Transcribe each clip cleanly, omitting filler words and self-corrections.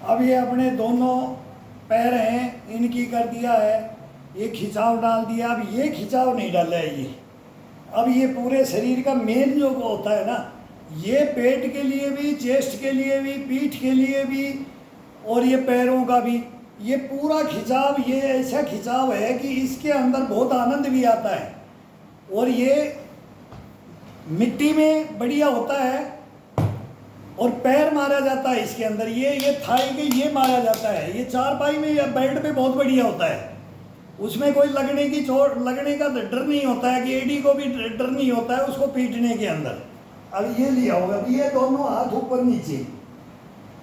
अब ये अपने दोनों पैर हैं, इनकी कर दिया है, ये खिंचाव डाल दिया। अब ये खिंचाव नहीं डाला है ये। अब ये पूरे शरीर का मेन जो होता है ना, ये पेट के लिए भी, चेस्ट के लिए भी, पीठ के लिए भी, और ये पैरों का भी, ये पूरा खिंचाव, ये ऐसा खिंचाव है कि इसके अंदर बहुत आनंद भी आता है। और ये मिट्टी में बढ़िया होता है, और पैर मारा जाता है इसके अंदर, ये थाई के ये मारा जाता है। ये चारपाई में या बेड पे बहुत बढ़िया होता है, उसमें कोई लगने की चोट, लगने का डर नहीं होता है, कि एडी को भी डर नहीं होता है उसको पीटने के अंदर। अब ये लिया होगा, ये दोनों हाथ ऊपर नीचे,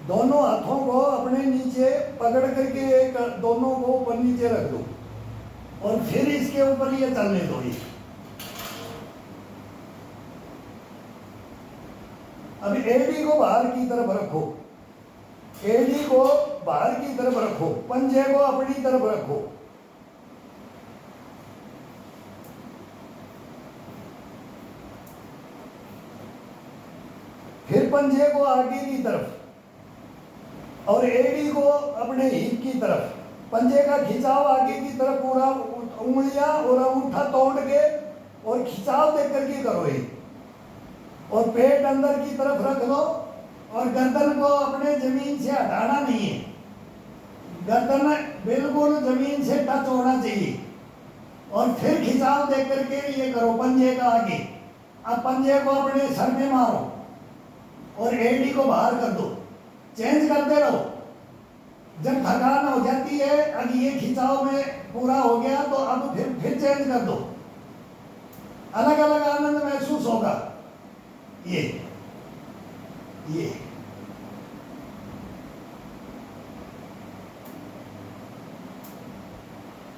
दोनों हाथों को अपने नीचे पकड़ करके एक दोनों को ऊपर नीचे रख दो, और फिर इसके ऊपर ये चलने दो। ये अब एडी को बाहर की तरफ रखो, एडी को बाहर की तरफ रखो, पंजे को अपनी तरफ रखो। फिर पंजे को आगे की तरफ, और एडी को अपने हिप की तरफ। पंजे का खिंचाव आगे की तरफ, पूरा उंगलियां और अंगूठा तोड़ के और खिंचाव दे करके करो ये। और पेट अंदर की तरफ रख दो, और गर्दन को अपने जमीन से हटाना नहीं है, गर्दन बिल्कुल जमीन से टच होना चाहिए। और फिर खिंचाव दे करके ये करो पंजे का आगे। अब पंजे को अपने सर में मारो और एडी को बाहर कर दो, चेंज करते रहो। जब थकान हो जाती है, अब ये खिंचाव में पूरा हो गया, तो अब फिर चेंज कर दो। अलग अलग आनंद महसूस होगा। ये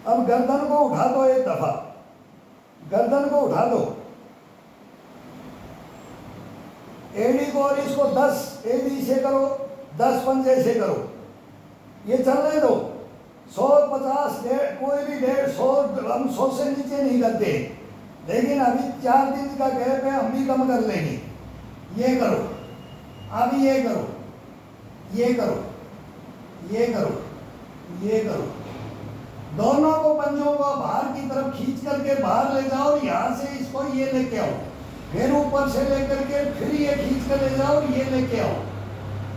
अब गर्दन को उठा दो, एक दफा गर्दन को उठा दो, एडी को, और इसको 10 एडी से करो, 10 पंजे से करो। ये चलने दो। 150 कोई भी 150, हम 100 से नीचे नहीं करते, लेकिन अभी 4 दिन का गैप है, हम भी कम कर लेंगे। ये करो, अब ये करो, ये करो, ये करो, ये करो। दोनों को पंजों को बाहर की तरफ खींच करके बाहर ले जाओ, यहाँ से इसको ये लेके आओ, फिर ऊपर से लेकर के फिर ये खींच कर ले जाओ, ये लेके आओ,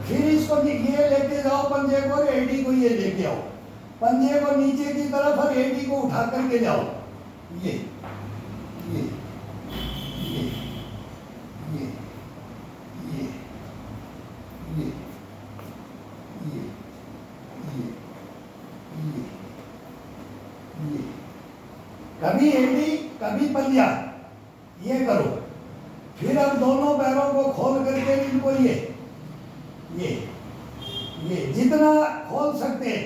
फिर इसको ये लेके जाओ पंजे को, और एडी को ये लेके आओ, पंजे को नीचे की तरफ और एडी को उठा करके जाओ। ये ये ये ये ये ये ये ये ये कभी एडी कभी पंजा, ये करो। फिर अब दोनों पैरों को खोल करके इनको ये जितना खोल सकते हैं,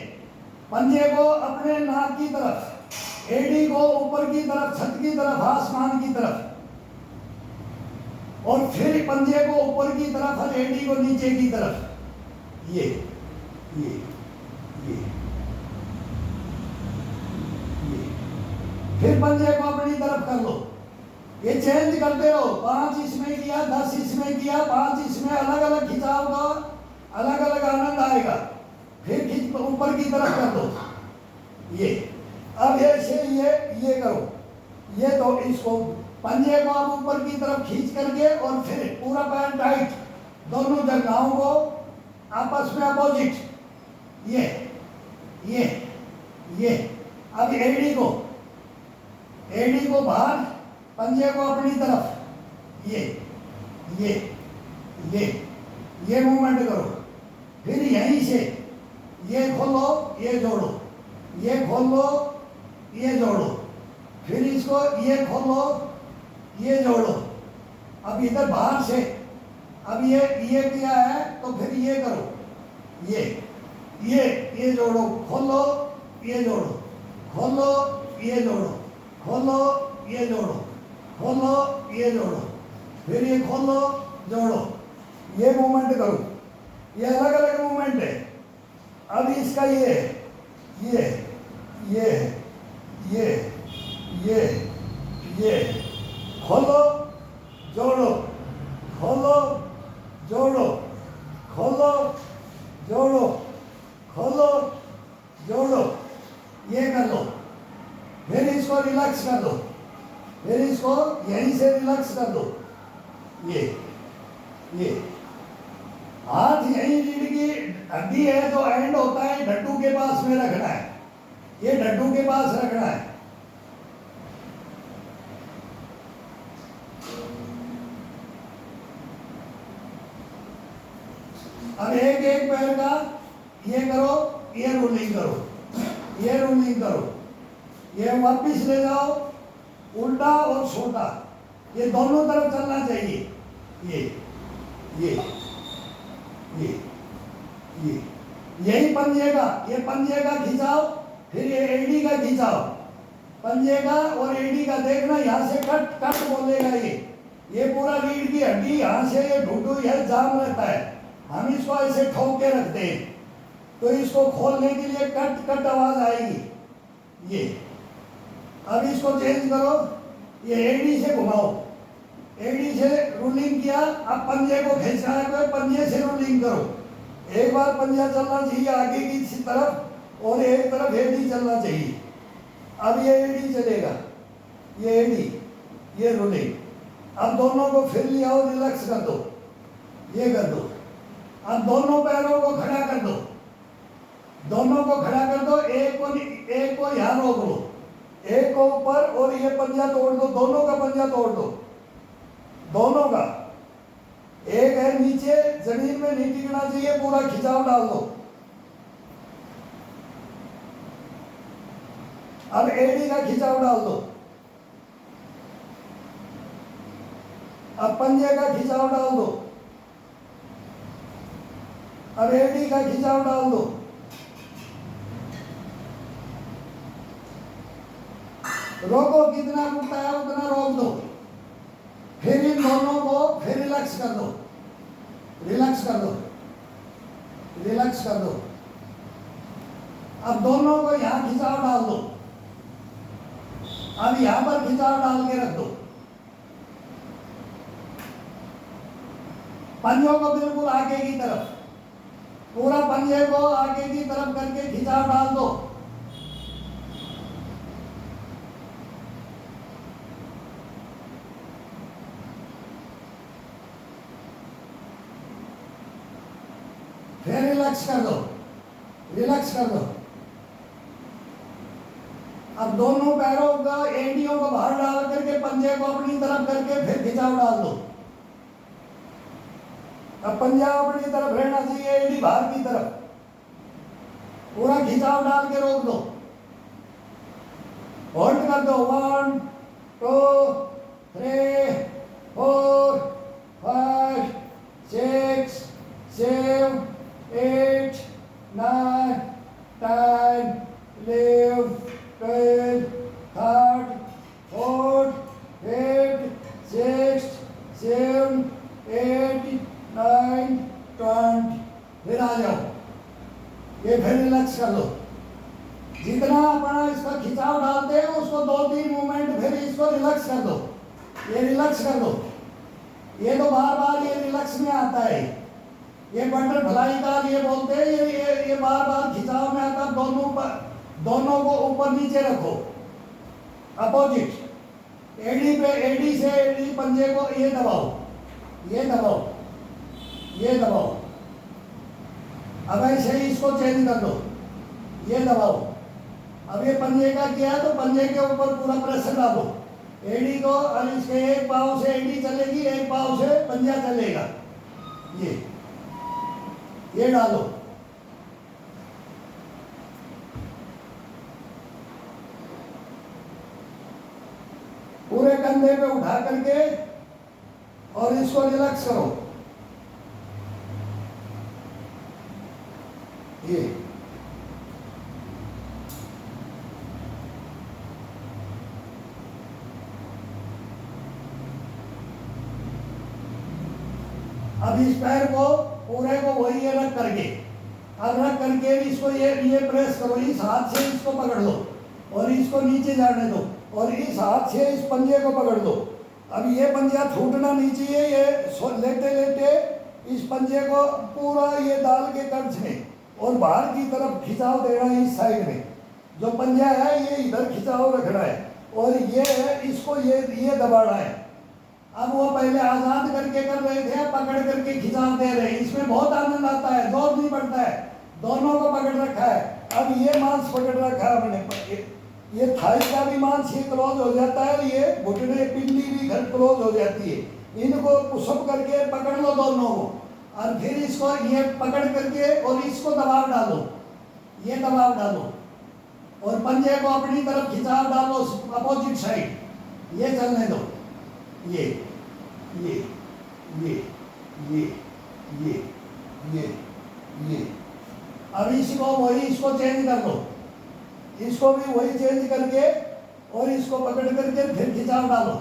पंजे को अपने नाक की तरफ, एडी को ऊपर की तरफ, छत की तरफ, आसमान की तरफ, और फिर पंजे को ऊपर की तरफ और एडी को नीचे की तरफ। ये फिर पंजे को अपनी तरफ कर लो। ये चेंज करते रहो, 5 इसमें किया, 10 इसमें किया, 5 इसमें, अलग अलग खिंचाव का अलग अलग आनंद आएगा। फिर खींच ऊपर की तरफ कर दो। ये अब ऐसे ये करो, ये तो इसको पंजे को आप ऊपर की तरफ खींच करके, और फिर पूरा पैर टाइट, दोनों जगहों को आपस में अपोजिट। ये अब एडी को बाहर, पंजे को अपनी तरफ, ये मूवमेंट करो। फिर यहीं से ये खोलो, ये जोड़ो, ये खोलो, ये जोड़ो, फिर इसको ये खोलो, ये जोड़ो। अब इधर बाहर से, अब ये किया है, तो फिर ये करो, ये जोड़ो, खोलो, ये जोड़ो, खोलो, ये जोड़ो, खोलो, ये जोड़ो, खोलो, ये जोड़ो, फिर ये खोलो, जोड़ो। ये मूवमेंट करो। ये अलग अलग मूवमेंट है। अब इसका ये खोलो, जोड़ो, खोलो, जोड़ो, खोलो, जोड़ो, रिलैक्स कर दो, फिर इसको यहीं से रिलैक्स कर दो। ये हाथ यहीं रीढ़ की हड्डी है जो एंड होता है ढड्डू के पास में रखना है, ये ढड्डू के पास रखना है। अब एक एक पैर का ये करो, ये रोलिंग करो, ये रोलिंग करो, ये वापिस ले जाओ, उल्टा और छोटा, ये दोनों तरफ चलना चाहिए। ये यही पंजे का, ये पंजे का खिंचाओ, फिर ये एडी का खिंचाओ, पंजे का और एडी का। देखना यहाँ से कट कट बोलेगा ये पूरा रीढ़ की हड्डी यहाँ से ये ढूंढू यह जाम रहता है, हम इसको ऐसे ठोक के रखते हैं, तो इसको खोलने के लिए कट कट आवाज आएगी। ये अब इसको चेंज करो, ये एडी से घुमाओ, एडी से रूलिंग किया, अब पंजे को खींचना है तो पंजे से रूलिंग करो। एक बार पंजा चलना चाहिए आगे की तरफ और एक तरफ एडी चलना चाहिए। अब ये एडी चलेगा, ये एडी, ये रूलिंग। अब दोनों को फिर ले आओ, रिलैक्स कर दो, ये कर दो। अब दोनों पैरों को खड़ा कर दो, दोनों को खड़ा कर दो, एक को यहाँ रोक लो, एक को ऊपर, और ये पंजा तोड़ दो, दोनों का पंजा तोड़ दो, दोनों का। एक है नीचे जमीन में नहीं टिकना चाहिए, पूरा खिंचाव डाल दो। अब एडी का खिंचाव डाल दो, अब पंजे का खिंचाव डाल दो, अब एडी का खिंचाव डाल दो। रोको, कितना टूटता है उतना रोक दो, फिर इन दोनों को फिर रिलैक्स कर दो, रिलैक्स कर दो, रिलैक्स कर दो। अब दोनों को यहां खिंचाव डाल दो, अब यहां पर खिंचाव डाल के रख दो, पंजों को बिल्कुल आगे की तरफ, पूरा पंजे को आगे की तरफ करके खिंचाव डाल दो। फिर रिलैक्स कर दो, रिलैक्स कर दो। अब दोनों पैरों का एडियों को बाहर डाल करके पंजे को अपनी तरफ करके फिर खिंचाव डाल दो। अब पंजा अपनी तरफ रहना चाहिए, एडी बाहर की तरफ, पूरा खिंचाव डाल के रोक दो, होल्ड कर दो। 1 2 3 4 5 6 7 8 9 10 11 12 13 14 15 16 17 18 9 20। फिर आ जाओ, ये फिर रिलैक्स कर लो। जितना अपना इसका खिंचाव डालते हैं उसको 2-3 मूवमेंट फिर इसको रिलैक्स कर दो, ये रिलैक्स कर दो। ये तो बार बार ये रिलैक्स में आता है, ये बटरफ्लाई का ये बोलते हैं, ये बार बार खिंचाव में आता है। दोनों को ऊपर नीचे रखो, अपोजिट एडी पे, एडी से एडी पंजे को ये दबाओ, ये दबाओ, ये दबाओ। अब ऐसे ही इसको चेंज कर दो, ये दबाओ। अब ये पंजे का किया तो पंजे के ऊपर पूरा प्रेशर डालो, एडी को, और इसके एक पाँव से एडी चलेगी, एक पाँव से पंजा चलेगा। ये डालो, पूरे कंधे पे उठा करके और इसको रिलैक्स करो। ये अब इस पैर को पूरे को वही ये रख करके, अब रख करके इसको ये प्रेस करो, इस हाथ से इसको पकड़ लो और इसको नीचे जाने दो, और इस हाथ से इस पंजे को पकड़ दो। अब ये पंजा छूटना नहीं चाहिए, ये लेटे लेटे इस पंजे को पूरा ये डाल के कर्ज में और बाहर की तरफ खिंचाव देना है। इस साइड में जो पंजा है ये इधर खिंचाव रखना है, और ये इसको ये दबाना है। अब वो पहले आजाद करके कर रहे थे, पकड़ करके खिंचाव दे रहे हैं। इसमें बहुत आनंद आता है, जोर नहीं पड़ता है, दोनों को पकड़ रखा है। अब ये मांस पकड़ रखा है हमने, ये थाई का भी मांस ये क्लोज हो जाता है, ये घुटने पिंडी भी घर क्लोज हो जाती है। इनको पुशअप करके पकड़ लो दोनों को, और फिर इसको ये पकड़ करके और इसको दबाव डालो, ये दबाव डालो, और पंजे को अपनी तरफ खिंचाव डालो अपोजिट साइड। ये चलने दो, ये ये ये ये ये ये ये। अब इसको वही इसको चेंज कर लो, इसको भी वही चेंज करके और इसको पकड़ करके फिर खिंचाव डालो।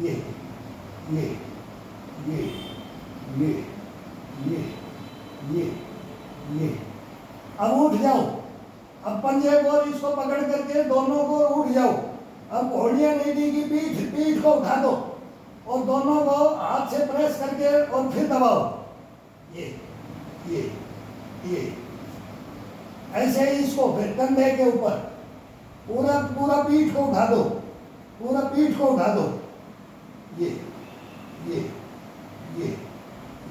ये ये ये ये ये ये ये। अब उठ जाओ, अब पंजे को और इसको पकड़ करके दोनों को उठ जाओ। अब घोड़ियां नहीं देगी, पीठ को उठा दो और दोनों को हाथ से प्रेस करके और फिर दबाओ। ये ये ये ऐसे ही इसको फिर कंधे के ऊपर पूरा पूरा पीठ को उठा दो, पूरा पीठ को उठा दो। ये ये ये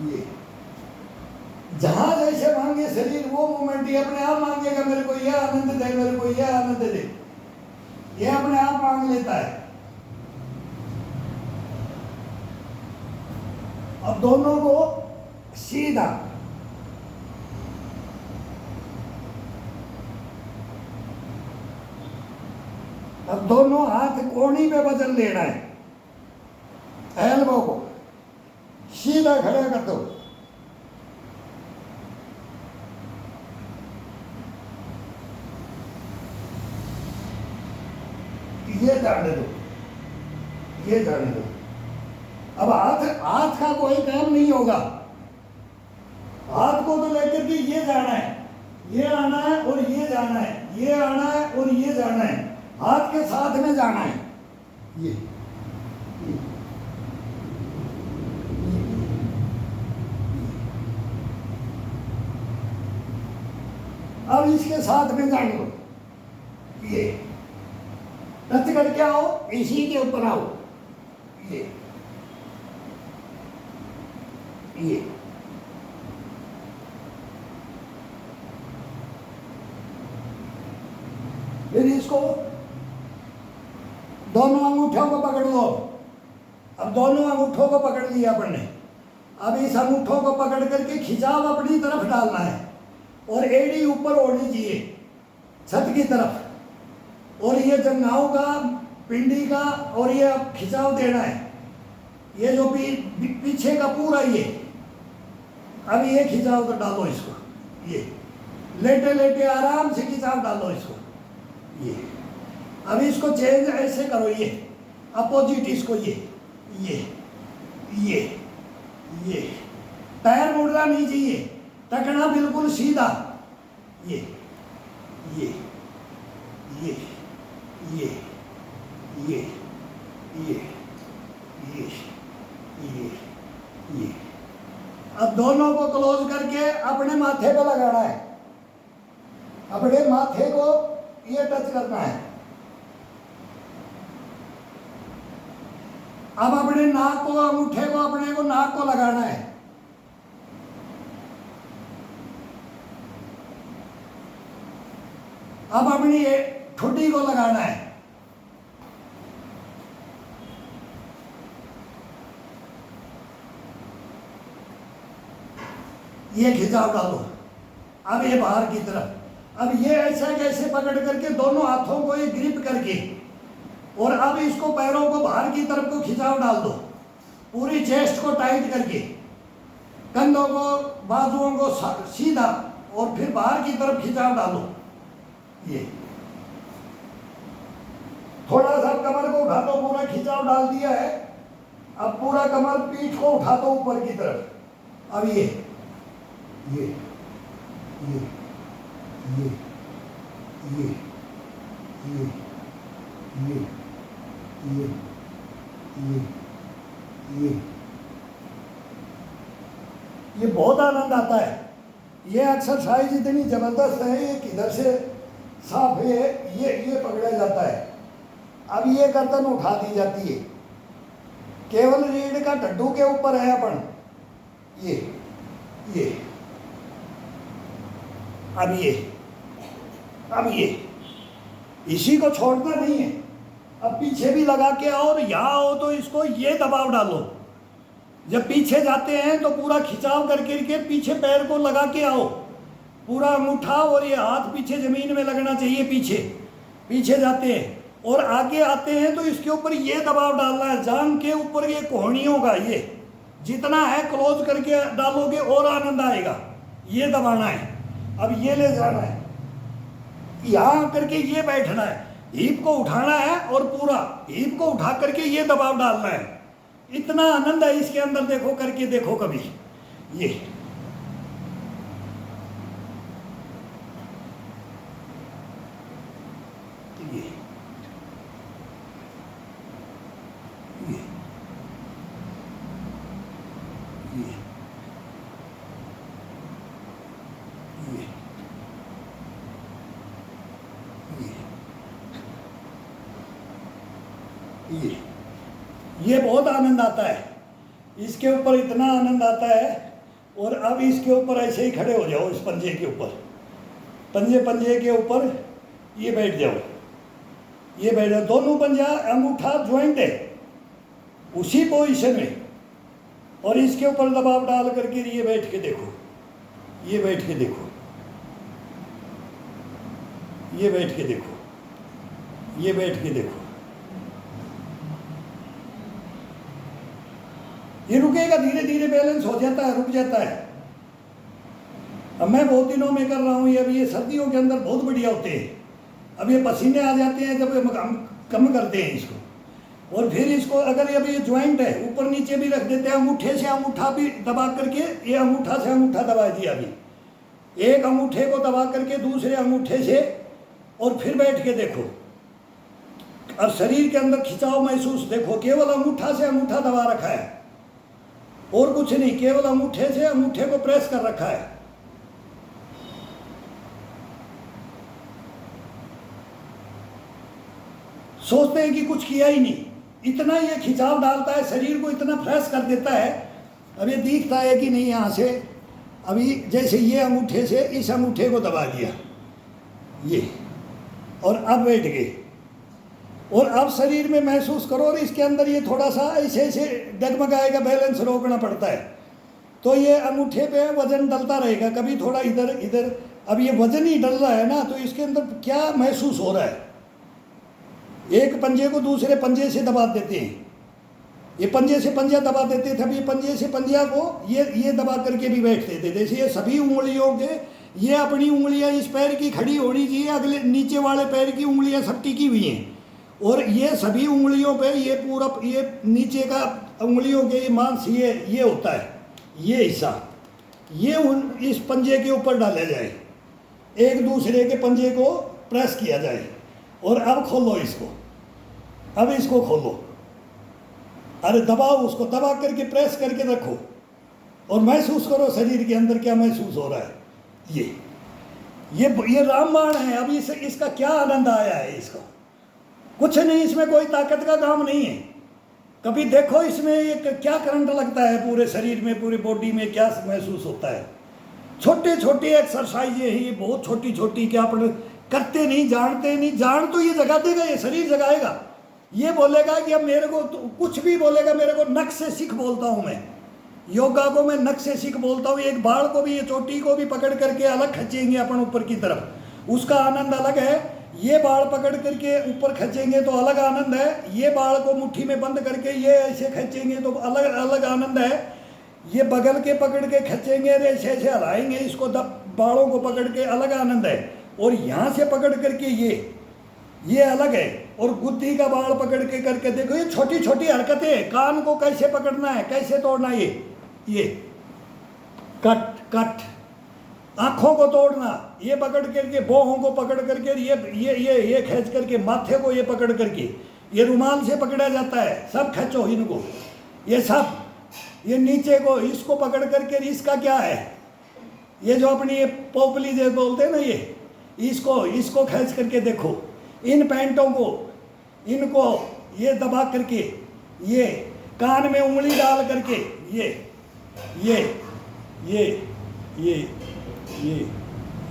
ये जहां जैसे मांगे शरीर वो मूवमेंट ही अपने आप मांगेगा, मेरे को यह आनंद दे, मेरे को यह आनंद दे, ये अपने आप मांग लेता है। अब दोनों को सीधा अब दोनों हाथ कोहनी पे वजन लेना है, एल्बो को सीधा खड़ा कर दो। ये जाने दो, ये जाने दो। अब हाथ का कोई काम नहीं होगा, हाथ को तो लेकर के ये जाना है, ये आना है और ये जाना है, ये आना है और ये जाना है, हाथ के साथ में जाना है। ये अब इसके साथ में जाने दो, ये टच करके आओ, इसी के ऊपर आओ। ये फिर इसको दोनों अंगूठों को पकड़ लो। अब दोनों अंगूठों को पकड़ लिया अपन ने। अब इस अंगूठों को पकड़ करके खिंचाव अपनी तरफ डालना है और एड़ी ऊपर ओढ़नी चाहिए छत की तरफ, और ये जंघाओं का पिंडी का और ये अब खिंचाव देना है। ये जो पीछे का पूरा ये अब ये खिंचाव कर डालो इसको, ये लेटे लेटे आराम से खिंचाव डालो इसको। ये अब इसको चेंज ऐसे करो, ये अपोजिट इसको, ये ये पैर मुड़ना नहीं चाहिए, टकना बिल्कुल सीधा। ये ये ये ये ये ये ये ये ये। अब दोनों को क्लोज करके अपने माथे पे लगाना है, अपने माथे को ये टच करना है। अब अपने नाक को, अंगूठे को अपने को नाक को लगाना है। अब अपनी ये ठुड्डी को लगाना है। ये खिंचाव डालो। अब ये बाहर की तरफ। अब ये ऐसा कैसे पकड़ करके दोनों हाथों को ये ग्रिप करके, और अब इसको पैरों को बाहर की तरफ को खिंचाव डाल दो, पूरी चेस्ट को टाइट करके, कंधों को बाजुओं को सीधा, और फिर बाहर की तरफ खिंचाव डालो। ये थोड़ा सा कमर को उठा दो, पूरा खिंचाव डाल दिया है। अब पूरा कमर पीठ को उठा दो ऊपर की तरफ। अब ये ये ये ये ये ये ये ये ये ये बहुत आनंद आता है। ये एक्सरसाइज इतनी जबरदस्त है, ये किधर से साफ है, ये पकड़ा जाता है। अब ये गर्दन उठा दी जाती है, केवल रीढ़ का ढड्डू के ऊपर है अपन, ये अब ये इसी को छोड़ना नहीं है। अब पीछे भी लगा के आओ और यहाँ आओ तो इसको ये दबाव डालो। जब पीछे जाते हैं तो पूरा खिंचाव करके पीछे पैर को लगा के आओ, पूरा अंगूठा और ये हाथ पीछे जमीन में लगना चाहिए। पीछे जाते हैं और आगे आते हैं तो इसके ऊपर ये दबाव डालना है, जांघ के ऊपर ये कोहनियों का, ये जितना है क्लोज करके डालोगे और आनंद आएगा। ये दबाना है, अब ये ले जाना है, यहाँ करके ये बैठना है, हीप को उठाना है और पूरा हीप को उठा करके ये दबाव डालना है। इतना आनंद है इसके अंदर, देखो करके देखो कभी। ये ये बहुत आनंद आता है, इसके ऊपर इतना आनंद आता है। और अब इसके ऊपर ऐसे ही खड़े हो जाओ, इस पंजे के ऊपर, पंजे के ऊपर ये बैठ जाओ, दोनों पंजा अंगूठा ज्वाइंट है उसी पोजीशन में, और इसके ऊपर दबाव डाल करके ये बैठ के देखो, ये बैठ के देखो, ये बैठ के देखो, ये बैठ के देखो। ये रुकेगा, धीरे धीरे बैलेंस हो जाता है, रुक जाता है। अब मैं बहुत दिनों में कर रहा हूँ ये। अभी ये सर्दियों के अंदर बहुत बढ़िया होते हैं। अब ये पसीने आ जाते हैं जब हम कम करते हैं इसको। और फिर इसको अगर ये अभी ज्वाइंट है, ऊपर नीचे भी रख देते हैं, अंगूठे से अंगूठा भी दबा करके, ये अंगूठा से अंगूठा दबा दिया, अभी एक अंगूठे को दबा करके दूसरे अंगूठे से, और फिर बैठ के देखो। अब शरीर के अंदर खिंचाव महसूस देखो, केवल अंगूठा से अंगूठा दबा रखा है और कुछ नहीं, केवल अंगूठे से अंगूठे को प्रेस कर रखा है। सोचते हैं कि कुछ किया ही नहीं, इतना ये खिंचाव डालता है, शरीर को इतना फ्रेश कर देता है। अब ये दिखता है कि नहीं, यहाँ से अभी जैसे ये अंगूठे से इस अंगूठे को दबा दिया ये, और अब बैठ गए। और अब शरीर में महसूस करो, और इसके अंदर ये थोड़ा सा ऐसे ऐसे डगमगाएगा, बैलेंस रोकना पड़ता है। तो ये अंगूठे पे वजन डलता रहेगा, कभी थोड़ा इधर इधर। अब ये वजन ही डल रहा है ना, तो इसके अंदर क्या महसूस हो रहा है। एक पंजे को दूसरे पंजे से दबा देते हैं, ये पंजे से पंजा दबा देते थे, अब ये पंजे से पंजा को ये दबा करके भी बैठते थे। जैसे ये सभी उंगलियों के, ये अपनी उंगलियां इस पैर की खड़ी होनी चाहिए, अगले नीचे वाले पैर की उंगलियां सब टिकी हुई हैं, और ये सभी उंगलियों पे ये पूरा ये नीचे का उंगलियों के ये मांस ये होता है, ये हिस्सा ये इस पंजे के ऊपर डाला जाए, एक दूसरे के पंजे को प्रेस किया जाए। और अब खोलो इसको, अब इसको खोलो, अरे दबाओ, उसको दबा करके प्रेस करके रखो और महसूस करो शरीर के अंदर क्या महसूस हो रहा है। ये रामबाण है। अब इसका क्या आनंद आया है, इसको कुछ नहीं, इसमें कोई ताकत का काम नहीं है। कभी देखो इसमें एक क्या करंट लगता है पूरे शरीर में, पूरी बॉडी में क्या महसूस होता है। छोटे छोटे एक्सरसाइज है ये, बहुत छोटी छोटी, क्या अपन करते नहीं, जानते नहीं। जान तो ये जगा देगा, ये शरीर जगाएगा। ये बोलेगा कि अब मेरे को तो कुछ भी बोलेगा, मेरे को नक से सीख बोलता हूँ मैं, योगा को मैं नक से सीख बोलता हूँ। एक बाल को भी, ये चोटी को भी पकड़ करके अलग खींचेंगे अपन ऊपर की तरफ, उसका आनंद अलग है। ये बाल पकड़ करके ऊपर खींचेंगे तो अलग आनंद है। ये बाल को मुट्ठी में बंद करके ये ऐसे खींचेंगे तो अलग अलग आनंद है। ये बगल के पकड़ के खींचेंगे, ऐसे ऐसे हलाएंगे इसको, बालों को पकड़ के अलग आनंद है। और यहाँ से पकड़ करके ये अलग है। और गुद्दी का बाल पकड़ के करके देखो, ये छोटी छोटी हरकतें। कान को कैसे पकड़ना है, कैसे तोड़ना है, ये कट कट। आँखों को तोड़ना, ये पकड़ करके, भौहों को पकड़ करके, ये खींच करके, माथे को ये पकड़ करके, ये रुमाल से पकड़ा जाता है, सब खींचो इनको, ये सब। ये नीचे को, इसको पकड़ करके, इसका क्या है, ये जो अपनी ये पोपली जो बोलते हैं ना, ये इसको खींच करके देखो। इन पैंटों को, इनको ये दबा करके, ये कान में उंगली डाल करके, ये ये ये ये ये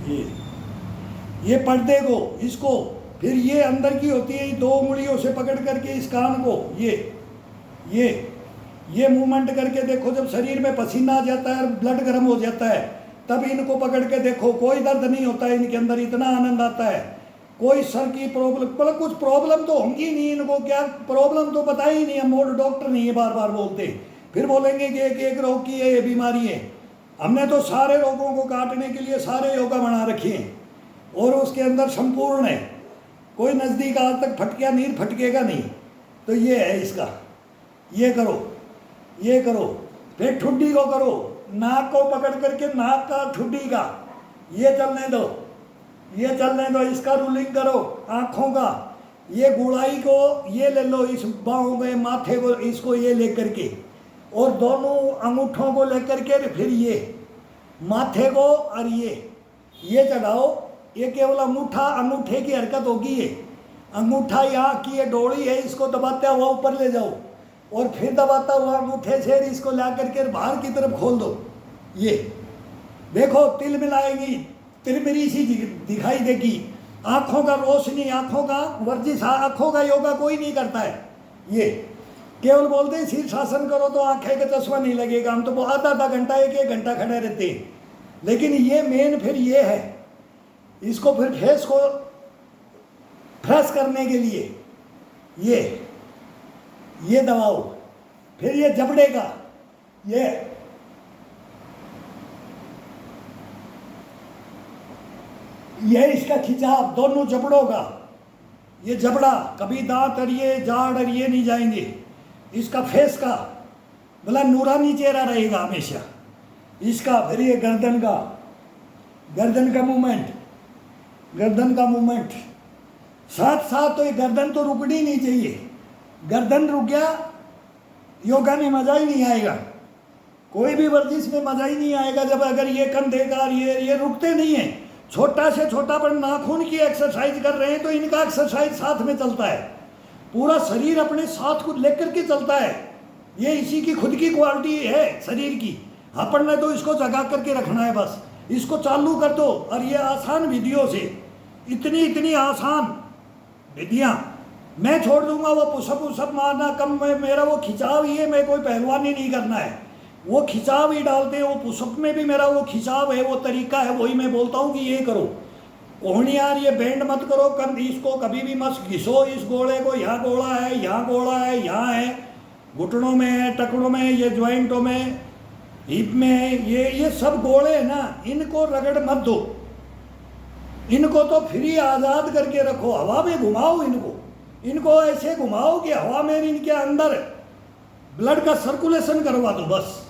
ये ये पर्दे को, इसको फिर ये अंदर की होती है, 2 उंगलियों से पकड़ करके इस कान को, ये मूवमेंट करके देखो। जब शरीर में पसीना आ जाता है और ब्लड गर्म हो जाता है, तब इनको पकड़ के देखो, कोई दर्द नहीं होता है इनके अंदर, इतना आनंद आता है। कोई सर की प्रॉब्लम, मतलब कुछ प्रॉब्लम तो होंगी नहीं इनको, क्या प्रॉब्लम तो पता ही नहीं है, मोड डॉक्टर नहीं है, बार बार बोलते, फिर बोलेंगे कि एक रोग की ये बीमारी है। हमने तो सारे रोगों को काटने के लिए सारे योगा बना रखे हैं, और उसके अंदर संपूर्ण है, कोई नज़दीक आज तक फटकिया नीर फटकेगा नहीं। तो ये है इसका, ये करो, ये करो, फिर ठुड्डी को करो, नाक को पकड़ करके नाक का ठुड्डी का ये चलने दो, ये चलने दो, इसका रूलिंग करो। आँखों का ये गुड़ाई को ये ले लो, इस बाहों में माथे को, इसको ये ले करके, और दोनों अंगूठों को लेकर के फिर ये माथे को, और ये चढ़ाओ। ये केवल अंगूठे की हरकत होगी, ये अंगूठा यहाँ की ये डोरी है, इसको दबाते हुआ ऊपर ले जाओ, और फिर दबाता हुआ अंगूठे से इसको ला करके बाहर की तरफ खोल दो। ये देखो तिल मिलाएंगी, तिरमिरी सी दिखाई देगी। आँखों का रोशनी, आँखों का वर्जिश, आँखों का योगा कोई नहीं करता है। ये केवल बोलते हैं शीर्षासन करो तो आँखें का चश्मा नहीं लगेगा, हम तो आधा घंटा 1 घंटा खड़े रहते हैं। लेकिन ये मेन फिर ये है, इसको फिर फेस को फ्रेश करने के लिए ये दबाओ। फिर ये जबड़े का, ये इसका खिंचाव, दोनों जबड़ों का, ये जबड़ा कभी दांत अड़िए जाड़ अड़िए नहीं जाएंगे। इसका फेस का बोला नूरानी चेहरा रहेगा हमेशा इसका। फिर ये गर्दन का मूवमेंट, साथ साथ तो ये गर्दन तो रुकनी नहीं चाहिए। गर्दन रुक गया योगा में मज़ा ही नहीं आएगा, कोई भी वर्जिश में मज़ा ही नहीं आएगा जब अगर ये कंधे का ये रुकते नहीं है। छोटा से छोटा पर नाखून की एक्सरसाइज कर रहे हैं तो इनका एक्सरसाइज साथ में चलता है, पूरा शरीर अपने साथ को लेकर के चलता है। ये इसी की खुद की क्वालिटी है शरीर की, अपन ने तो इसको जगा करके रखना है, बस इसको चालू कर दो। और ये आसान विधियों से, इतनी आसान विधियाँ मैं छोड़ दूंगा। वो पुशअप मारना कम में, मेरा वो खिंचाव ही है, मैं कोई पहलवानी नहीं करना है, वो खिंचाव ही डालते हैं। वो पुशअप में भी मेरा वो खिंचाव है, वो तरीका है, वही मैं बोलता हूँ कि ये करो। कोहनी यार ये बेंड मत करो, इसको कभी भी मत घिसो, इस गोले को, यहाँ गोला है, यहाँ गोला है, यहाँ है, घुटनों में है, टकड़ों में, ये ज्वाइंटों में, हिप में, ये सब गोले हैं ना, इनको रगड़ मत दो। इनको तो फ्री आज़ाद करके रखो, हवा में घुमाओ इनको ऐसे घुमाओ कि हवा में इनके अंदर ब्लड का सर्कुलेशन करवा दो बस।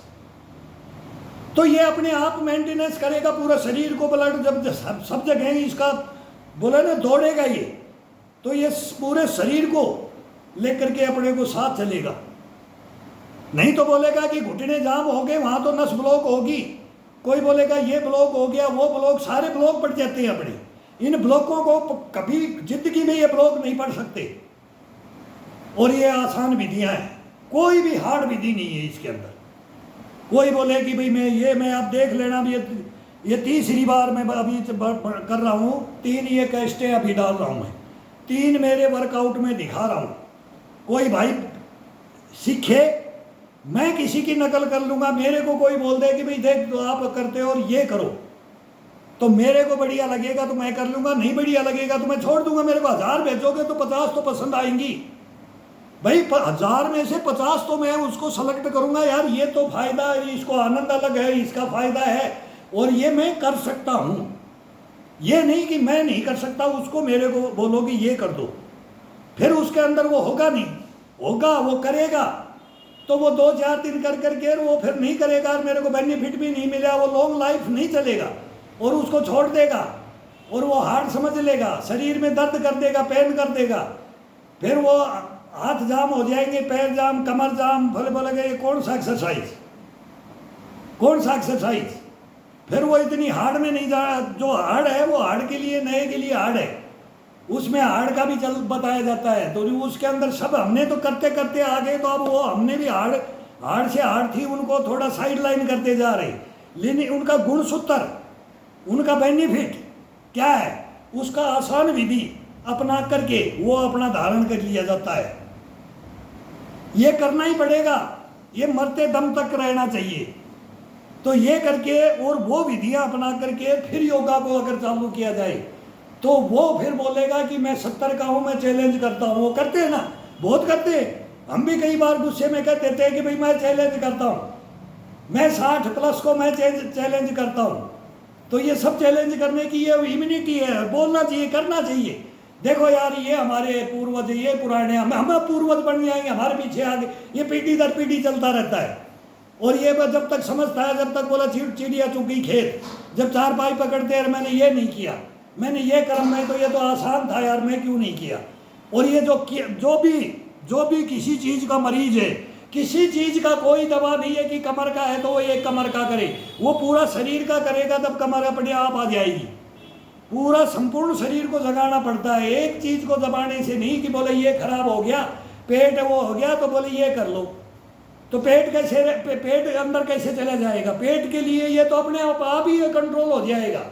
तो ये अपने आप मेंटेनेंस करेगा पूरा शरीर को, ब्लड जब सब जगह इसका बोले ना दौड़ेगा ये, तो ये पूरे शरीर को लेकर के अपने को साथ चलेगा। नहीं तो बोलेगा कि घुटने जाम हो गए, वहाँ तो नस ब्लॉक होगी, कोई बोलेगा ये ब्लॉक हो गया, वो ब्लॉक, सारे ब्लॉक पड़ जाते हैं अपने। इन ब्लॉकों को कभी जिंदगी में ये ब्लॉक नहीं पड़ सकते। और ये आसान विधियाँ हैं, कोई भी हार्ड विधि नहीं है इसके अंदर। कोई बोले कि भाई मैं आप देख लेना, ये 3री बार मैं अभी कर रहा हूँ, 3 ये कैस्टें अभी डाल रहा हूँ मैं, 3 मेरे वर्कआउट में दिखा रहा हूँ। कोई भाई सीखे, मैं किसी की नकल कर लूँगा। मेरे को कोई बोल दे कि भाई देख तो आप करते हो और ये करो, तो मेरे को बढ़िया लगेगा तो मैं कर लूँगा, नहीं बढ़िया लगेगा तो मैं छोड़ दूँगा। मेरे को 1000 भेजोगे तो 50 तो पसंद आएंगी भाई, 1000 में से 50 तो मैं उसको सेलेक्ट करूँगा, यार ये तो फ़ायदा है, इसको आनंद अलग है, इसका फ़ायदा है और ये मैं कर सकता हूँ। ये नहीं कि मैं नहीं कर सकता, उसको मेरे को बोलो कि ये कर दो, फिर उसके अंदर वो होगा नहीं, होगा वो करेगा तो वो 2-4 दिन कर करके वो फिर नहीं करेगा, मेरे को बेनिफिट भी नहीं मिला, वो लॉन्ग लाइफ नहीं चलेगा और उसको छोड़ देगा और वो हार्ड समझ लेगा, शरीर में दर्द कर देगा, पेन कर देगा, फिर वो हाथ जाम हो जाएंगे, पैर जाम, कमर जाम, भले बोलेगा ये कौन सा एक्सरसाइज। फिर वो इतनी हार्ड में नहीं जा, जो हार्ड है वो हार्ड के लिए, नए के लिए हार्ड है, उसमें हाड़ का भी चल बताया जाता है। तो उसके अंदर सब हमने तो करते करते आ गए, तो अब वो हमने भी हाड़ हाड़ से हाड़ थी उनको थोड़ा साइड लाइन करते जा रहे, लेकिन उनका गुणसूत्र, उनका बेनिफिट क्या है, उसका आसान विधि अपना करके वो अपना धारण कर लिया जाता है। ये करना ही पड़ेगा, ये मरते दम तक रहना चाहिए। तो ये करके और वो विधियां अपना करके फिर योगा को अगर चालू किया जाए तो वो फिर बोलेगा कि मैं 70 का हूं, मैं चैलेंज करता हूं। वो करते हैं ना, बहुत करते हैं। हम भी कई बार गुस्से में कह देते हैं कि भाई मैं चैलेंज करता हूं, मैं 60 प्लस को मैं चैलेंज करता हूं। तो ये सब चैलेंज करने की ये इम्यूनिटी है, बोलना चाहिए, करना चाहिए। देखो यार, ये हमारे पूर्वज, ये पुराने, हम पूर्वज बन जाएंगे, हमारे पीछे आगे, ये पीढ़ी दर पीढ़ी चलता रहता है। और ये जब तक समझता है, जब तक बोला चिड़िया चुगी खेत, जब चार पाई पकड़ते हैं मैंने ये नहीं किया, मैंने ये कर्म में, तो ये तो आसान था यार, मैं क्यों नहीं किया। और ये जो भी किसी चीज़ का मरीज है, किसी चीज़ का कोई दवा नहीं है कि कमर का है तो वो एक कमर का करे, वो पूरा शरीर का करेगा तब कमर अपने आप आ जाएगी। पूरा संपूर्ण शरीर को जगाना पड़ता है, एक चीज़ को दबाने से नहीं कि बोले ये खराब हो गया, पेट वो हो गया तो बोले ये कर लो। तो पेट कैसे, पेट अंदर कैसे चला जाएगा? पेट के लिए ये तो अपने आप ही कंट्रोल हो जाएगा।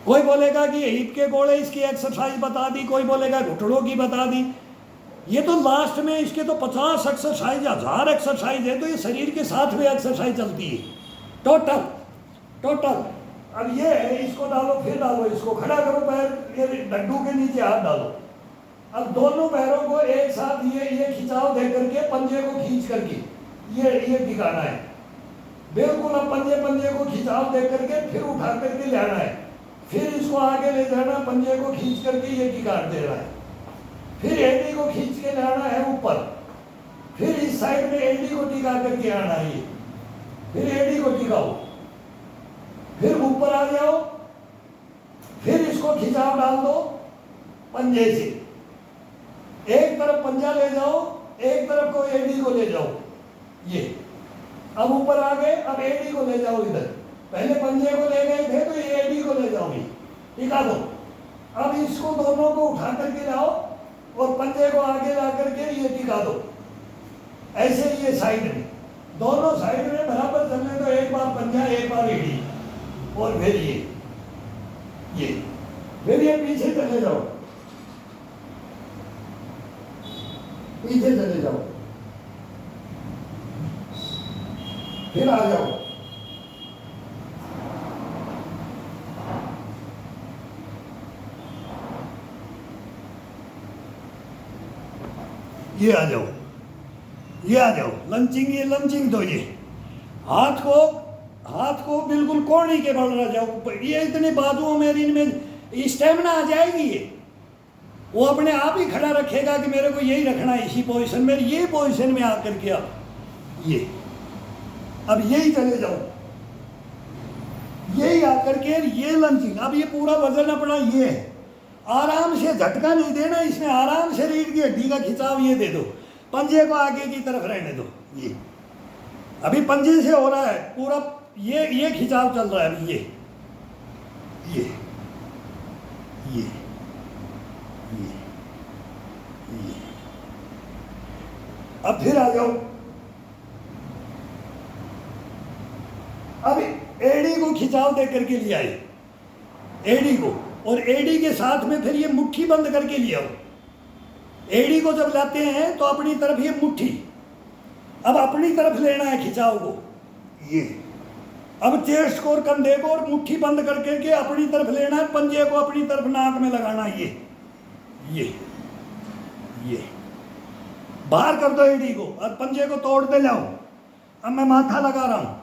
कोई बोलेगा कि हिप के गोले इसकी एक्सरसाइज बता दी, कोई बोलेगा घुटनों की बता दी। ये तो लास्ट में इसके तो 50 एक्सरसाइज, 1000 एक्सरसाइज है। तो ये शरीर के साथ में एक्सरसाइज चलती है टोटल। अब ये है, इसको डालो, फिर डालो, इसको खड़ा करो, पैर ये डड्डू के नीचे हाथ डालो। अब दोनों पैरों को एक साथ ये खिंचाव दे करके, पंजे को खींच करके ये दिखाना है बिल्कुल। अब पंजे को खिंचाव दे करके फिर उठा करके ले आना है, फिर इसको आगे ले जाना, पंजे को खींच करके ये टिकाट देना है, फिर एडी को खींच के लाना है ऊपर, फिर इस साइड में एडी को टिका करके आना है, फिर एडी को टिकाओ, फिर ऊपर आ जाओ, फिर इसको खिंचाव डाल दो पंजे से, एक तरफ पंजा ले जाओ, एक तरफ को एडी को ले जाओ। ये अब ऊपर आ गए, अब एडी को ले जाओ इधर, पहले पंजे को ले गए थे तो ये एडी को ले जाओगे, टिका दो। अब इसको दोनों को उठा करके लाओ और पंजे को आगे ला करके ये टिका दो। ऐसे ये साइड में, दोनों साइड में बराबर चलने दो, एक बार पंजा एक बार एडी, और फिर ये पीछे चले जाओ, पीछे चले जाओ, फिर आ जाओ, ये आ जाओ, ये आ जाओ, लंचिंग, ये लंचिंग। तो ये हाथ को बिल्कुल कोहनी के बल रह जाओ, ये इतने बाजुओं में, इनमें स्टेमिना आ जाएगी। ये वो अपने आप ही खड़ा रखेगा कि मेरे को यही रखना है, इसी पोजीशन में, ये पोजीशन में आकर के ये अब यही चले जाओ, यही आकर के ये लंचिंग। अब ये पूरा वजन अपना ये है, आराम से, झटका नहीं देना इसमें, आराम से रीढ़ की हड्डी का खिंचाव ये दे दो, पंजे को आगे की तरफ रहने दो। ये अभी पंजे से हो रहा है पूरा, ये खिंचाव चल रहा है अभी, ये अब फिर आ जाओ, अब एडी को खिंचाव दे करके ले आए, एडी को, और एडी के साथ में फिर ये मुट्ठी बंद करके ले आओ। एडी को जब लाते हैं तो अपनी तरफ ये मुट्ठी, अब अपनी तरफ लेना है खिंचाव को, ये अब चेस्ट को और कंधे को और मुट्ठी बंद करके के अपनी तरफ लेना है, पंजे को अपनी तरफ नाक में लगाना है, ये बाहर कर दो एडी को और पंजे को तोड़ते जाओ। अब मैं माथा लगा रहा हूं,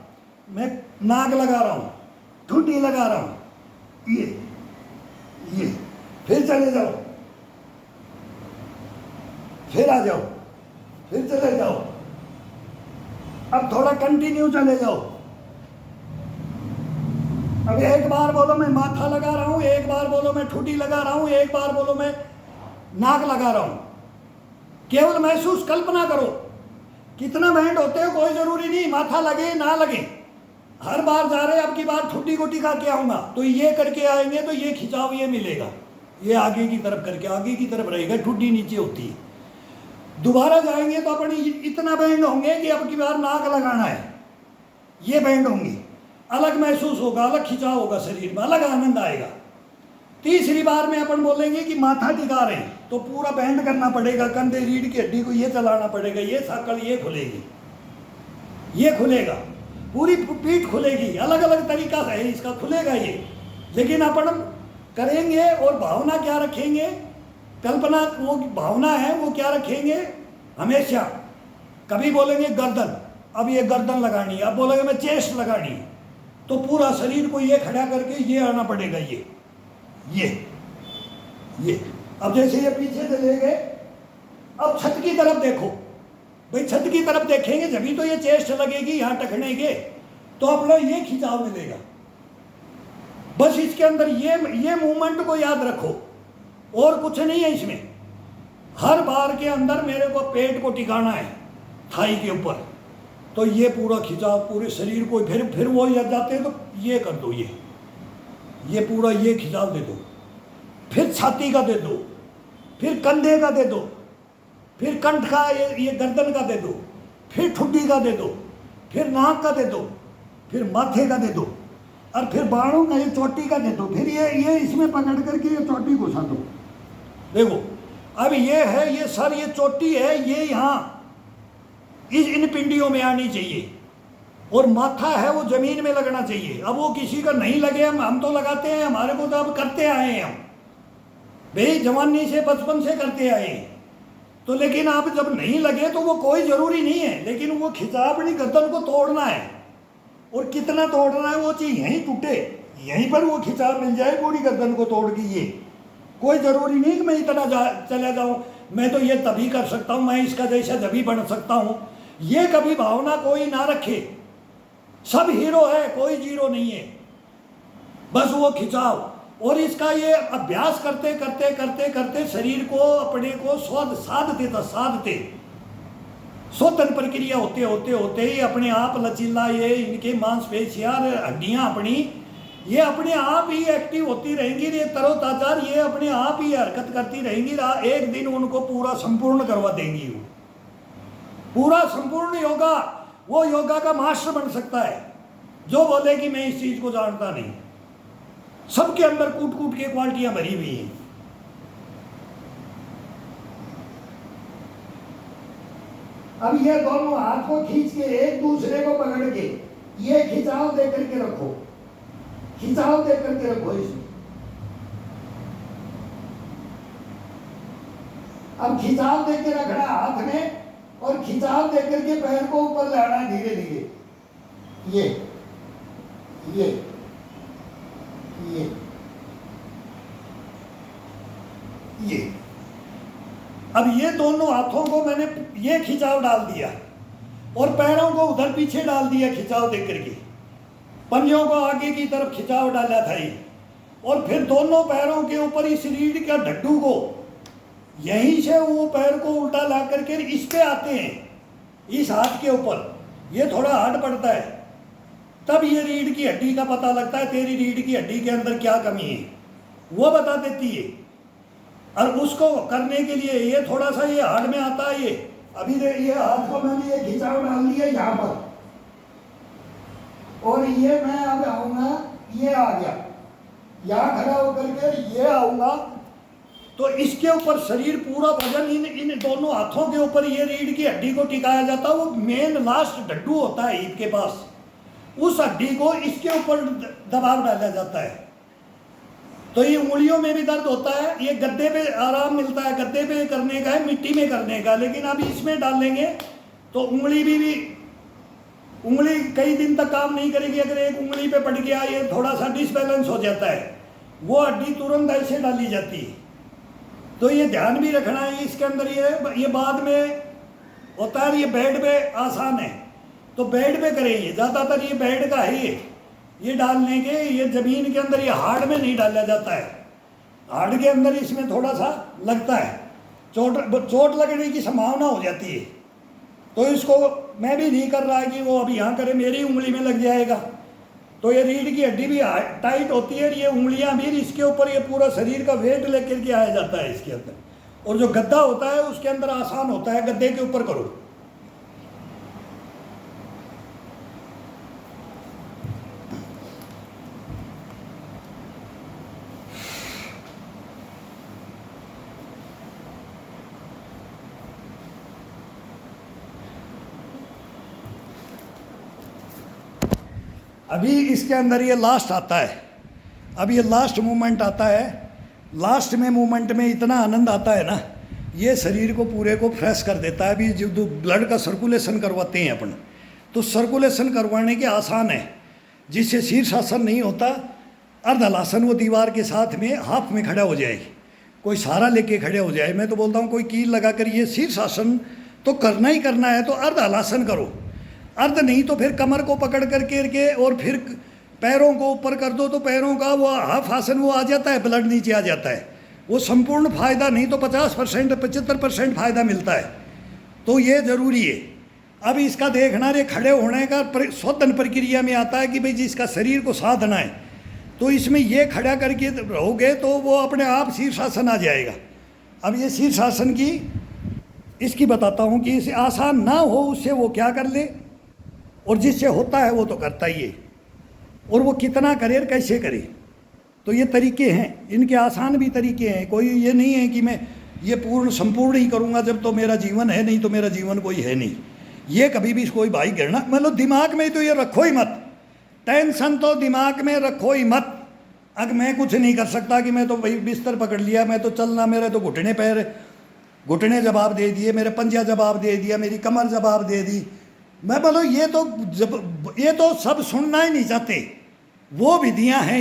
मैं नाक लगा रहा हूं, ठुड्डी लगा रहा हूं, ये फिर चले जाओ, फिर आ जाओ, फिर चले जाओ। अब थोड़ा कंटिन्यू चले जाओ। अब एक बार बोलो मैं माथा लगा रहा हूं, एक बार बोलो मैं ठुड्डी लगा रहा हूं, एक बार बोलो मैं नाक लगा रहा हूं। केवल महसूस, कल्पना करो कितना बैंड होते हो, कोई जरूरी नहीं माथा लगे ना लगे, हर बार जा रहे अब की बार ठुड्डी को टिका के आऊँगा, तो ये करके आएंगे तो ये खिंचाव ये मिलेगा, ये आगे की तरफ करके आगे की तरफ रहेगा, ठुड्डी नीचे होती है। दोबारा जाएंगे तो अपनी इतना बैंड होंगे कि अब की बार नाक लगाना है, ये बैंड होंगे, अलग महसूस होगा, अलग खिंचाव होगा शरीर में, अलग आनंद आएगा। तीसरी बार में अपन बोलेंगे कि माथा टिका रहे हैं तो पूरा बैंड करना पड़ेगा, कंधे रीढ़ की हड्डी को ये चलाना पड़ेगा, ये साकल ये खुलेगी, ये खुलेगा, पूरी पीठ खुलेगी, अलग अलग तरीका है इसका, खुलेगा ये। लेकिन अपन करेंगे और भावना क्या रखेंगे, कल्पना वो भावना है वो क्या रखेंगे हमेशा। कभी बोलेंगे गर्दन, अब ये गर्दन लगानी है, अब बोलेंगे मैं चेस्ट लगानी है, तो पूरा शरीर को ये खड़ा करके ये आना पड़ेगा, ये। अब जैसे ये पीछे चले गए, अब छत की तरफ देखो भाई, छत की तरफ देखेंगे जभी तो ये चेस्ट लगेगी यहाँ टखने के, तो अपना ये खिंचाव मिलेगा। बस इसके अंदर ये मूवमेंट को याद रखो, और कुछ नहीं है इसमें। हर बार के अंदर मेरे को पेट को टिकाना है थाई के ऊपर, तो ये पूरा खिंचाव पूरे शरीर को, फिर वो याद जाते हैं तो ये कर दो, ये पूरा ये खिंचाव दे दो, फिर छाती का दे दो, फिर कंधे का दे दो, फिर कंठ का ये गर्दन का दे दो, फिर ठुड्डी का दे दो, फिर नाक का दे दो, फिर माथे का दे दो, और फिर बाणों का ये चोटी का दे दो, फिर ये इसमें पकड़ करके ये चोटी घुसा दो। देखो अब ये है, ये सर ये चोटी है, ये यहाँ इन पिंडियों में आनी चाहिए, और माथा है वो जमीन में लगना चाहिए। अब वो किसी का नहीं लगे, हम तो लगाते हैं, हमारे को तो अब करते आए हैं हम भाई, जवानी से बचपन से करते आए हैं। तो लेकिन आप जब नहीं लगे तो वो कोई जरूरी नहीं है, लेकिन वो खिंचाव अपनी गर्दन को तोड़ना है, और कितना तोड़ना है वो चीज यहीं टूटे, यहीं पर वो खिंचाव मिल जाए पूरी गर्दन को तोड़ के। ये कोई जरूरी नहीं कि मैं इतना चला जाऊं, मैं तो ये तभी कर सकता हूं, मैं इसका जैसा जभी बन सकता हूं, ये कभी भावना कोई ना रखे। सब हीरो है, कोई जीरो नहीं है, बस वो खिंचाव। और इसका ये अभ्यास करते करते करते करते शरीर को अपने को साधते शोधन प्रक्रिया होते होते होते ही अपने आप लचीला, ये इनके मांसपेशियां हड्डियां अपनी ये अपने आप ही एक्टिव होती रहेंगी, ये तरोताजा ये अपने आप ही हरकत करती रहेंगी। एक दिन उनको पूरा संपूर्ण करवा देंगी, वो पूरा संपूर्ण योगा, वो योगा का मास्टर बन सकता है जो बोले कि मैं इस चीज को जानता नहीं। सबके अंदर कूट कूट के क्वालिटियां भरी हुई हैं। अब ये दोनों हाथ को खींच के एक दूसरे को पकड़ के ये खिंचाव दे करके रखो, खिंचाव दे करके रखो इसमें। अब खिंचाव दे के रखना हाथ में, और खिंचाव दे करके पैर को ऊपर लाना धीरे धीरे, ये अब ये दोनों हाथों को मैंने ये खिंचाव डाल दिया, और पैरों को उधर पीछे डाल दिया खिंचाव दे करके, पंजों को आगे की तरफ खिंचाव डाला था ये, और फिर दोनों पैरों के ऊपर इस रीढ़ का ढड्डू को यहीं से वो पैर को उल्टा ला करके इस पे आते हैं, इस हाथ के ऊपर ये थोड़ा हार्ड पड़ता है, तब ये रीढ़ की हड्डी का पता लगता है, तेरी रीढ़ की हड्डी के अंदर क्या कमी है वो बता देती है। और उसको करने के लिए ये थोड़ा सा ये हार्ड में आता है। ये अभी ये हाथ को मैंने ये खिंचाव डाल दिया यहाँ पर, और ये मैं अब आऊंगा, ये आ गया यहाँ खड़ा होकर के ये आऊंगा, तो इसके ऊपर शरीर पूरा वजन इन दोनों हाथों के ऊपर ये रीढ़ की हड्डी को टिकाया जाता है। वो मेन लास्ट ढड्डू होता है ईद के पास, उस हड्डी को इसके ऊपर दबाव डाला जाता है। तो ये उंगलियों में भी दर्द होता है, ये गद्दे पे आराम मिलता है, गद्दे पे करने का है, मिट्टी में करने का, लेकिन अब इसमें डालेंगे तो उंगली भी उंगली कई दिन तक काम नहीं करेगी। अगर एक उंगली पे पड़ गया, ये थोड़ा सा डिसबैलेंस हो जाता है, वो हड्डी तुरंत ऐसे डाली जाती है। तो ये ध्यान भी रखना है इसके अंदर। ये बाद में होता है, ये बेड पे आसान है तो बेड पे करेंगे, ज़्यादातर ये बेड का है। ये डालने के ये जमीन के अंदर, ये हार्ड में नहीं डाला जाता है, हार्ड के अंदर इसमें थोड़ा सा लगता है, चोट लगने की संभावना हो जाती है। तो इसको मैं भी नहीं कर रहा है कि वो अभी यहाँ करे, मेरी उंगली में लग जाएगा, तो ये रीढ़ की हड्डी भी टाइट होती है, ये उंगलियां भी, इसके ऊपर ये पूरा शरीर का वेट लेकर के आया जाता है इसके अंदर। और जो गद्दा होता है उसके अंदर आसान होता है, गद्दे के ऊपर करो। अभी इसके अंदर ये लास्ट आता है, अब ये लास्ट मूवमेंट आता है। लास्ट में मूवमेंट में इतना आनंद आता है ना, ये शरीर को पूरे को फ्रेश कर देता है। अभी जो ब्लड का सर्कुलेशन करवाते हैं अपन, तो सर्कुलेशन करवाने के आसान है। जिससे शीर्षासन नहीं होता, अर्धलासन वो दीवार के साथ में हाफ में खड़ा हो जाए, कोई सहारा लेके खड़े हो जाए। मैं तो बोलता हूँ कोई कील लगा कर ये शीर्षासन तो करना ही करना है, तो अर्धलासन करो। अर्ध नहीं तो फिर कमर को पकड़ कर के और फिर पैरों को ऊपर कर दो, तो पैरों का वो हाफ आसन वो आ जाता है, ब्लड नीचे आ जाता है। वो संपूर्ण फायदा नहीं तो 50% 75% फायदा मिलता है। तो ये जरूरी है। अब इसका देखना रे खड़े होने का शोधन प्रक्रिया में आता है कि भाई जिसका शरीर को साधना है, तो इसमें ये खड़ा करके रहोगे तो वो अपने आप शीर्षासन आ जाएगा। अब ये शीर्षासन की इसकी बताता हूँ कि इसे आसान ना हो उससे वो क्या कर ले, और जिससे होता है वो तो करता ही है। और वो कितना करे और कैसे करे, तो ये तरीके हैं, इनके आसान भी तरीके हैं। कोई ये नहीं है कि मैं ये पूर्ण संपूर्ण ही करूँगा जब तो मेरा जीवन है, नहीं तो मेरा जीवन कोई है नहीं। ये कभी भी कोई भाई गिरना मतलब दिमाग में तो ये रखो ही मत, टेंशन तो दिमाग में रखो ही मत। अगर मैं कुछ नहीं कर सकता कि मैं तो भाई बिस्तर पकड़ लिया, मैं तो चलना, मेरे तो घुटने पैर, घुटने जवाब दे दिए, मेरे पंजा जवाब दे दिया, मेरी कमर जवाब दे दी। मैं बोलो ये तो सब सुनना ही नहीं चाहते, वो विधियां हैं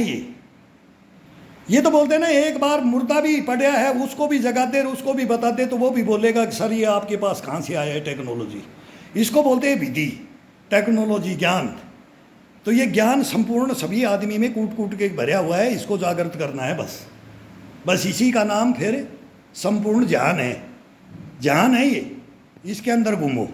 ये तो बोलते ना एक बार मुर्दा भी पड़ा है उसको भी जगाते उसको भी बताते तो वो भी बोलेगा कि सर ये आपके पास कहाँ से आया है टेक्नोलॉजी। इसको बोलते हैं विधि, टेक्नोलॉजी, ज्ञान। तो ये ज्ञान संपूर्ण सभी आदमी में कूट कूट के भरा हुआ है, इसको जागृत करना है बस इसी का नाम फिर संपूर्ण ज्ञान है। ज्ञान है ये, इसके अंदर घूमो।